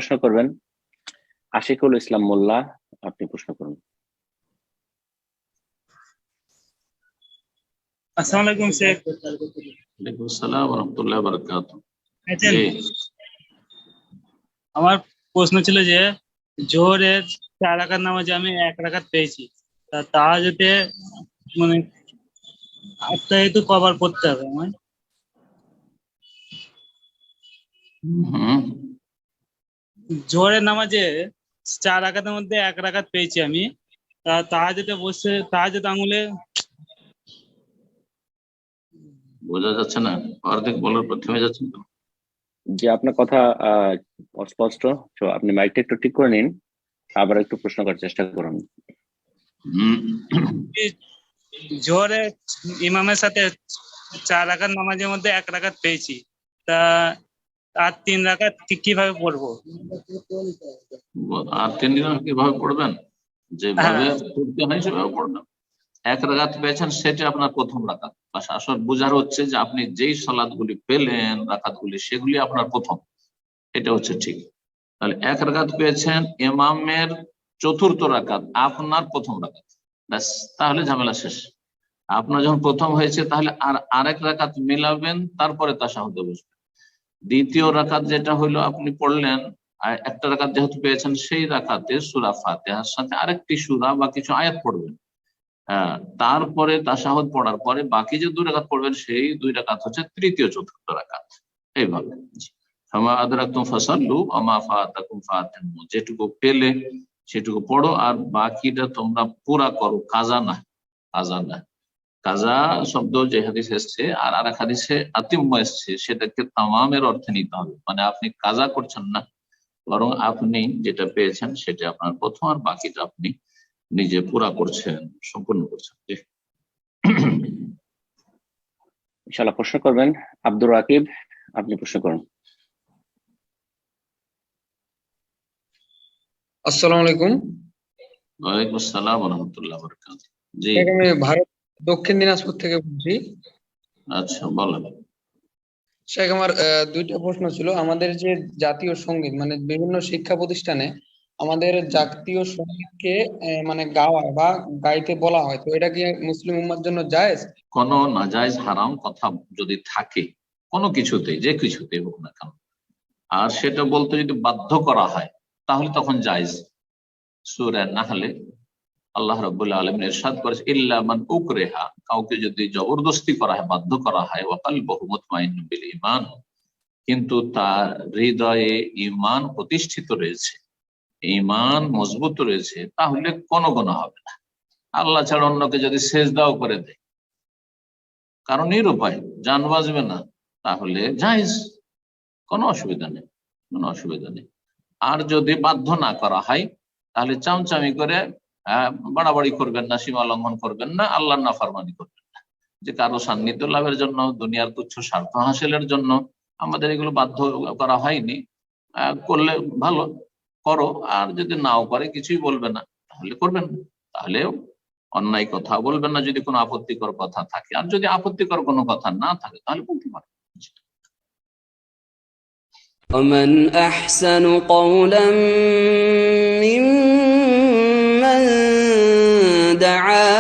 প্রশ্ন করবেন আশিকুল ইসলাম মোল্লা, আপনি প্রশ্ন করুন। আসসালামু আলাইকুম শেখ। ওয়ালাইকুম আসসালাম ওয়া রাহমাতুল্লাহি ওয়া বারাকাতুহু। আছেন? আমার প্রশ্ন ছিল যে জোহরের 4 রাকাত নামাজে আমি 1 রাকাত পেয়েছি, তা তাহাজ্জুদে মানে আত্মাহিত কবার পড়তে হবে আমার? জোহরের নামাজে 4 রাকাতের মধ্যে 1 রাকাত পেয়েছি আমি, তা তাহাজ্জুদে বসে তাহাজ্জুদ আঙুলে বোঝা যাচ্ছে না, অর্ধেক বলার পর থেমে যাচ্ছেন তো। যে আপনার কথা অস্পষ্ট, তো আপনি মাইকটা একটু ঠিক করে নিন, আবার একটু প্রশ্ন করার চেষ্টা করুন। জোহরে ইমামের সাথে 4 রাকাত নামাজের মধ্যে 1 রাকাত পেয়েছি, তা আর 3 রাকাত কিভাবে পড়বো? আর 3 দিন কিভাবে পড়বেন? যেভাবে পড়তে হয় সেভাবে পড়বেন। 1 রাকাত পেয়েছেন সেটা আপনার প্রথম রাকাত, আসল বোঝার হচ্ছে যে আপনি যেই সালাতগুলি পেলেন রাকাতগুলি সেগুলি আপনার প্রথম, এটা হচ্ছে ঠিক। তাহলে 1 রাকাত পেয়েছেন, ইমামের চতুর্থ রাকাত আপনার প্রথম রাকাত, ব্যাস, তাহলে ঝামেলা শেষ। আপনার যখন প্রথম হয়েছে তাহলে আর আরেক রাকাত মিলাবেন, তারপরে তাশাহুদে বসবেন। দ্বিতীয় রাকাত যেটা হইলো আপনি পড়লেন, আর একটা রাকাত যেহেতু পেয়েছেন সেই রাকাতে সূরা ফাতিহার সাথে আরেকটি সূরা বা কিছু আয়াত পড়বেন। তারপরে তাশাহুদ পড়ার পরে বাকি যে 2 রাকাত পড়বেন সেই 2 রাকাত হচ্ছে তৃতীয় চতুর্থ রাকাত। এইভাবে ফামা আদরাকতুম ফাসাল্লু ওয়া মা ফাতাকুম ফাতিমু, যেটুকু পেলে সেটুকু পড়ো আর বাকিটা তোমরা পুরা করো, কাজা না। কাজা না, কাজা শব্দ যে হাদিস এসছে আর আরেক হাদিসে আতিম্মা এসছে, সেটাকে তামামের অর্থে নিতে হবে, মানে আপনি কাজা করছেন না, বরং আপনি যেটা পেয়েছেন সেটা আপনার প্রথম, আর বাকিটা আপনি নিজে পুরা করছেন, সম্পূর্ণ করছেন। ইনশাআল্লাহ প্রশ্ন করবেন আব্দুর রাকিব, আপনি প্রশ্ন করুন। আসসালামু আলাইকুম। ওয়ালাইকুম আসসালাম ওয়া রাহমাতুল্লাহি ওয়া বারাকাতুহু। জি, আমি ভারত দক্ষিণ দিনাজপুর থেকে বলছি। আচ্ছা বলেন। শেখ, আমার 2টা প্রশ্ন ছিল। আমাদের যে জাতীয় সঙ্গীত, মানে বিভিন্ন শিক্ষা প্রতিষ্ঠানে আমাদের জাতীয় সঙ্গীতকে মানে গাওয়া বা গাইতে বলা হয়, তো এটা কি মুসলিম উম্মার জন্য জায়েজ? কোনো নাজায়েজ হারাম কথা যদি থাকে কোনো কিছুতেই, যে কিছুতেই হোক না কেন, আর সেটা বলতে যদি বাধ্য করা হয় তাহলে তখন জায়েজ। সূরা নাহলে আল্লাহ রাব্বুল আলামিন ইরশাদ করেছে, ইল্লা মান উকরিহা, কাউকে যদি জবরদস্তি করা হয়, বাধ্য করা হয়, ওয়া কলবুহু মুতমাইন্নুন বিল ঈমান, কিন্তু তার হৃদয়ে ঈমান প্রতিষ্ঠিত রয়েছে, ঈমান মজবুত রয়েছে, তাহলে কোনো গুনাহ হবে না। আল্লাহ ছাড়া অন্যকে যদি সেজদাও করে দেয়, কারণ নিরুপায়, জান বাঁচবে না, তাহলে জায়েজ, কোনো অসুবিধা নেই, কোনো অসুবিধা নেই। আর যদি বাধ্য না করা হয় তাহলে চামচামি করে বাড়াবাড়ি করবেন না, সীমা লঙ্ঘন করবেন না, আল্লাহর নাফরমানি করবেন না। যে কারো সান্নিধ্য লাভের জন্য, দুনিয়ার তুচ্ছ স্বার্থ হাসিলের জন্য আমাদের এগুলো বাধ্য করা হয়নি। করলে ভালো, করো, আর যদি নাও করে কিছুই বলবে না তাহলে করবেন না, তাহলে অন্যায় কথা বলবেন না যদি কোনো আপত্তিকর কথা থাকে। আর যদি আপত্তিকর কোনো কথা না থাকে তাহলে বলতে পারেন। ومن أحسن قولا ممن دعا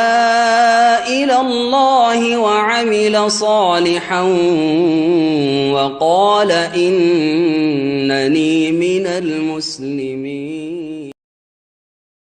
إلى الله وعمل صالحا وقال إنني من المسلمين।